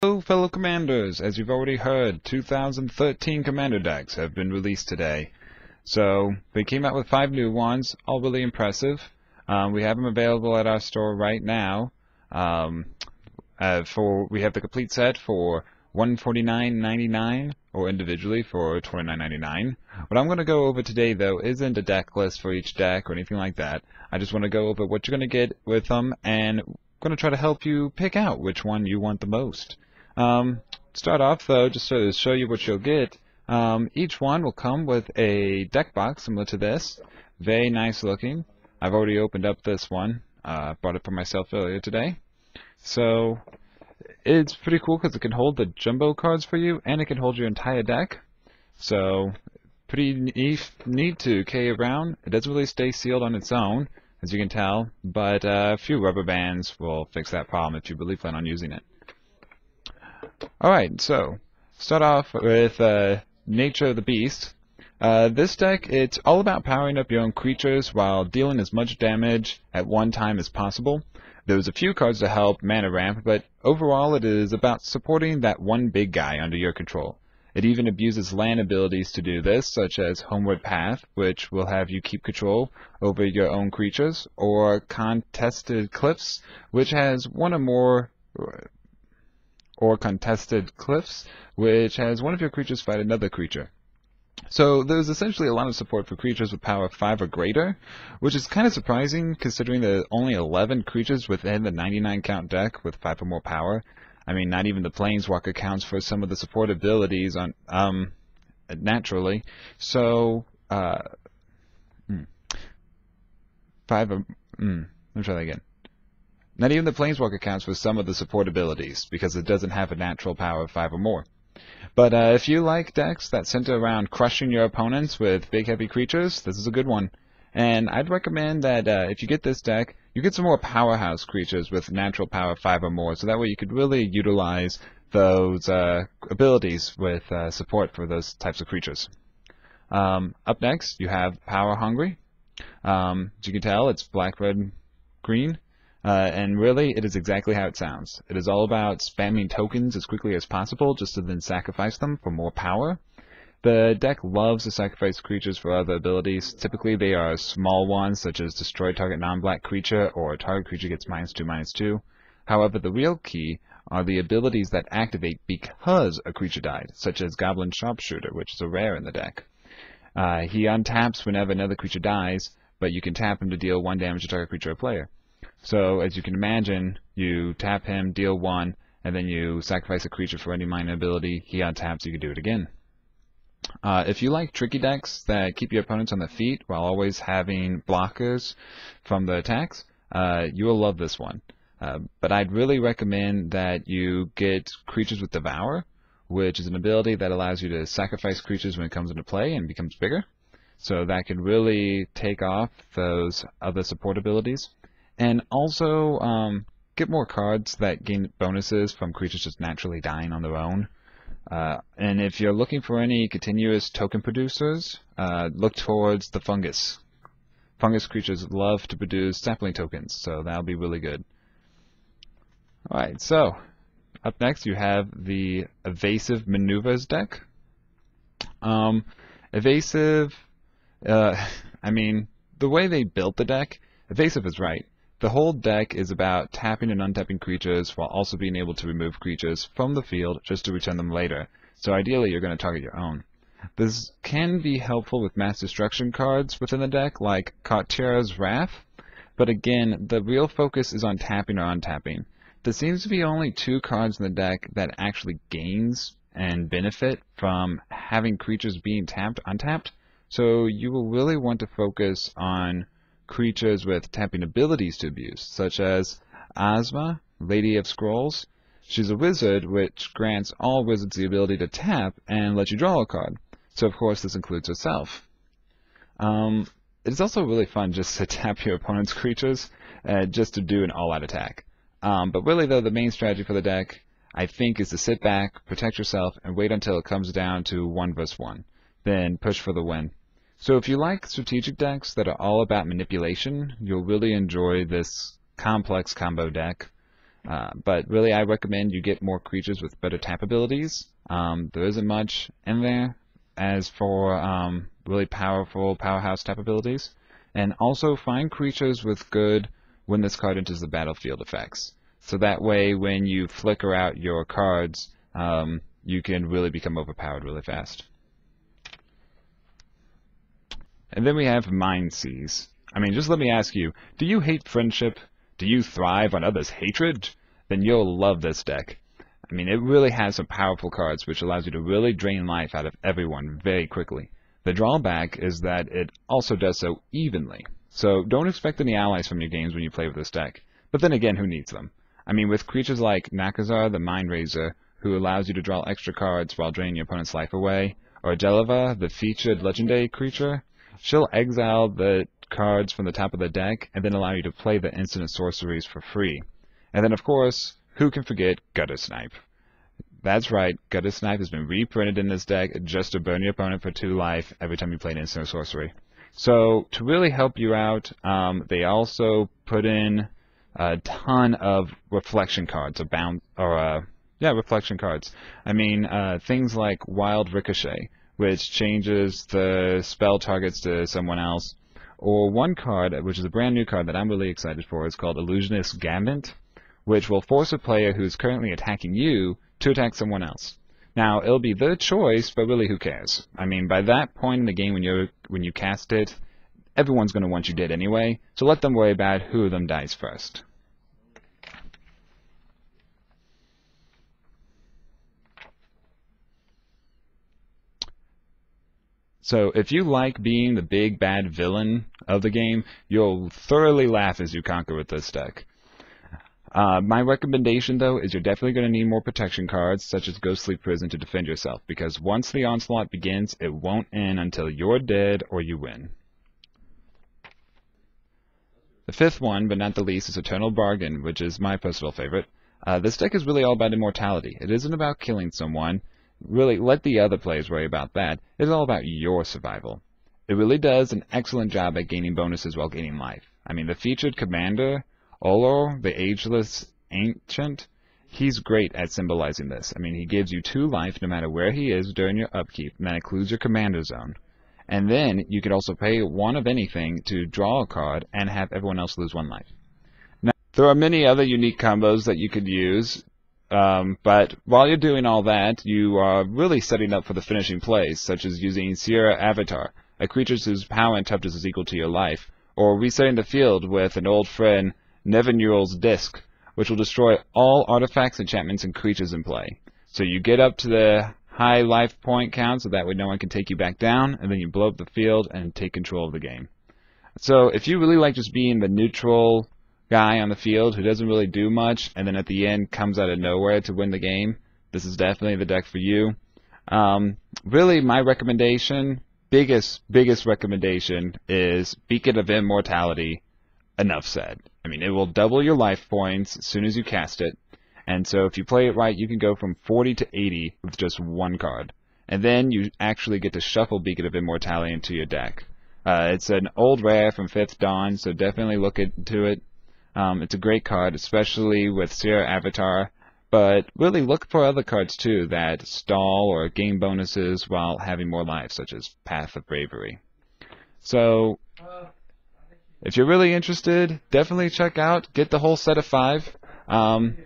Hello fellow commanders, as you've already heard, 2013 commander decks have been released today. So, they came out with 5 new ones, all really impressive. We have them available at our store right now. We have the complete set for $149.99 or individually for $29.99. What I'm going to go over today though isn't a deck list for each deck or anything like that. I just want to go over what you're going to get with them and I'm going to try to help you pick out which one you want the most. Start off though, just to show you what you'll get. Each one will come with a deck box similar to this. Very nice looking. I've already opened up this one. Bought it for myself earlier today. So it's pretty cool because it can hold the jumbo cards for you and it can hold your entire deck. So pretty neat to carry around. It doesn't really stay sealed on its own, as you can tell, but a few rubber bands will fix that problem if you really plan on using it. Alright, so start off with Nature of the Beast. This deck, it's all about powering up your own creatures while dealing as much damage at one time as possible. There's a few cards to help mana ramp, but overall it is about supporting that one big guy under your control. It even abuses land abilities to do this, such as Homeward Path, which will have you keep control over your own creatures, or Contested Cliffs, which has one of your creatures fight another creature. So there's essentially a lot of support for creatures with power 5 or greater, which is kind of surprising considering there are only 11 creatures within the 99 count deck with 5 or more power. I mean, not even the Planeswalker counts for some of the support abilities on naturally. So let me try that again. Not even the Planeswalker counts for some of the support abilities because it doesn't have a natural power of 5 or more. But if you like decks that center around crushing your opponents with big heavy creatures, this is a good one. And I'd recommend that if you get this deck, you get some more powerhouse creatures with natural power 5 or more, so that way you could really utilize those abilities with support for those types of creatures. Up next, you have Power Hungry. As you can tell, it's black, red, green. And really, it is exactly how it sounds. It is all about spamming tokens as quickly as possible just to then sacrifice them for more power. The deck loves to sacrifice creatures for other abilities. Typically, they are small ones, such as destroy target non-black creature, or target creature gets -2/-2. However, the real key are the abilities that activate because a creature died, such as Goblin Sharpshooter, which is a rare in the deck. He untaps whenever another creature dies, but you can tap him to deal 1 damage to target creature or player. So, as you can imagine, you tap him, deal 1, and then you sacrifice a creature for any minor ability. He untaps, you can do it again. If you like tricky decks that keep your opponents on their feet while always having blockers from the attacks, you will love this one. But I'd really recommend that you get Creatures with Devour, which is an ability that allows you to sacrifice creatures when it comes into play and becomes bigger. So that can really take off those other support abilities. And also get more cards that gain bonuses from creatures just naturally dying on their own. And if you're looking for any continuous token producers, look towards the Fungus. Fungus creatures love to produce sapling tokens, so that'll be really good. Alright, so up next you have the Evasive Maneuvers deck. Evasive, I mean, the way they built the deck, Evasive is right. The whole deck is about tapping and untapping creatures while also being able to remove creatures from the field just to return them later. So ideally you're going to target your own. This can be helpful with mass destruction cards within the deck like Kartira's Wrath, but again, the real focus is on tapping or untapping. There seems to be only 2 cards in the deck that actually gains and benefit from having creatures being tapped, untapped, so you will really want to focus on creatures with tapping abilities to abuse, such as Ozma, Lady of Scrolls. She's a wizard, which grants all wizards the ability to tap and let you draw a card. So of course this includes herself. It's also really fun just to tap your opponent's creatures, just to do an all-out attack. But really though, the main strategy for the deck, I think, is to sit back, protect yourself, and wait until it comes down to 1 vs. 1. Then push for the win. So if you like strategic decks that are all about manipulation, you'll really enjoy this complex combo deck. But really, I recommend you get more creatures with better tap abilities. There isn't much in there as for really powerful powerhouse tap abilities. And also find creatures with good when this card enters the battlefield effects. So that way, when you flicker out your cards, you can really become overpowered really fast. And then we have Mind Seize. I mean, just let me ask you, do you hate friendship? Do you thrive on others' hatred? Then you'll love this deck. I mean, it really has some powerful cards which allows you to really drain life out of everyone very quickly. The drawback is that it also does so evenly. So don't expect any allies from your games when you play with this deck. But then again, who needs them? I mean, with creatures like Nakazar, the Mind Razor, who allows you to draw extra cards while draining your opponent's life away, or Deleva, the featured legendary creature, she'll exile the cards from the top of the deck and then allow you to play the instant sorceries for free. And then, of course, who can forget Gutter Snipe? That's right, Gutter Snipe has been reprinted in this deck just to burn your opponent for 2 life every time you play an instant sorcery. So, to really help you out, they also put in a ton of reflection cards, reflection cards. I mean, things like Wild Ricochet, which changes the spell targets to someone else. Or one card, which is a brand new card that I'm really excited for, is called Illusionist Gambit, which will force a player who's currently attacking you to attack someone else. Now, it'll be their choice, but really who cares? I mean, by that point in the game when you cast it, everyone's going to want you dead anyway, so let them worry about who of them dies first. So if you like being the big bad villain of the game, you'll thoroughly laugh as you conquer with this deck. My recommendation, though, is you're definitely going to need more protection cards, such as Ghostly Prison, to defend yourself, because once the onslaught begins, it won't end until you're dead or you win. The fifth one, but not the least, is Eternal Bargain, which is my personal favorite. This deck is really all about immortality. It isn't about killing someone. Really, let the other players worry about that. It's all about your survival. It really does an excellent job at gaining bonuses while gaining life. I mean, the featured commander, Olor, the Ageless Ancient, he's great at symbolizing this. I mean, he gives you 2 life no matter where he is during your upkeep, and that includes your commander zone. And then you could also pay 1 of anything to draw a card and have everyone else lose 1 life. Now, there are many other unique combos that you could use. But while you're doing all that, you are really setting up for the finishing plays, such as using Sierra Avatar, a creature whose power and toughness is equal to your life, or resetting the field with an old friend, Nevinural's Disc, which will destroy all artifacts, enchantments, and creatures in play. So you get up to the high life point count, so that way no one can take you back down, and then you blow up the field and take control of the game. So if you really like just being the neutral guy on the field who doesn't really do much and then at the end comes out of nowhere to win the game, this is definitely the deck for you. Really, my recommendation, biggest recommendation, is Beacon of Immortality. Enough said. I mean, it will double your life points as soon as you cast it, and so if you play it right, you can go from 40 to 80 with just 1 card. And then you actually get to shuffle Beacon of Immortality into your deck. It's an old rare from 5th Dawn, so definitely look into it. It's a great card, especially with Sierra Avatar, but really look for other cards too that stall or gain bonuses while having more life, such as Path of Bravery. So, if you're really interested, definitely check out, get the whole set of 5.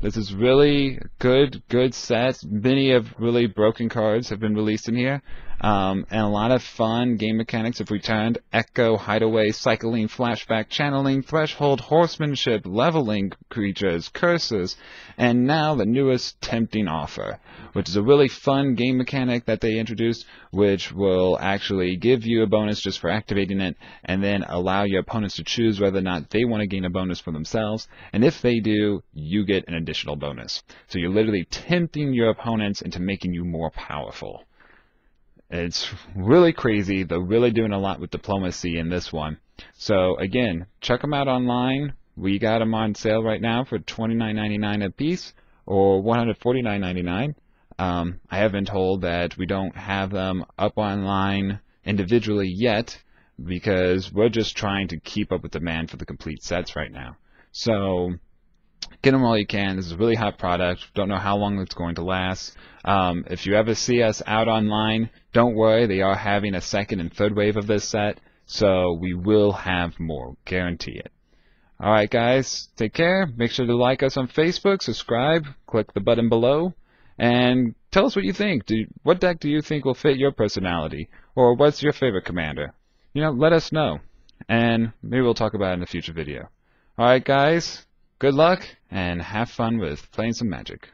This is really good set. Many of really broken cards have been released in here. And a lot of fun game mechanics have returned. Echo, Hideaway, Cycling, Flashback, Channeling, Threshold, Horsemanship, Leveling creatures, Curses, and now the newest Tempting Offer, which is a really fun game mechanic that they introduced, which will actually give you a bonus just for activating it, and then allow your opponents to choose whether or not they want to gain a bonus for themselves, and if they do, you get an additional bonus. So you're literally tempting your opponents into making you more powerful. It's really crazy. They're really doing a lot with diplomacy in this one. So again, check them out online. We got them on sale right now for $29.99 a piece, or $149.99. I have been told that we don't have them up online individually yet, because we're just trying to keep up with demand for the complete sets right now. So Get them while you can. This is a really hot product. Don't know how long it's going to last. If you ever see us out online, don't worry. They are having a second and third wave of this set, so we will have more. Guarantee it. Alright guys, take care. Make sure to like us on Facebook, subscribe, click the button below, and tell us what you think. What deck do you think will fit your personality? Or what's your favorite commander? Let us know. And maybe we'll talk about it in a future video. Alright guys, good luck, and have fun with playing some Magic.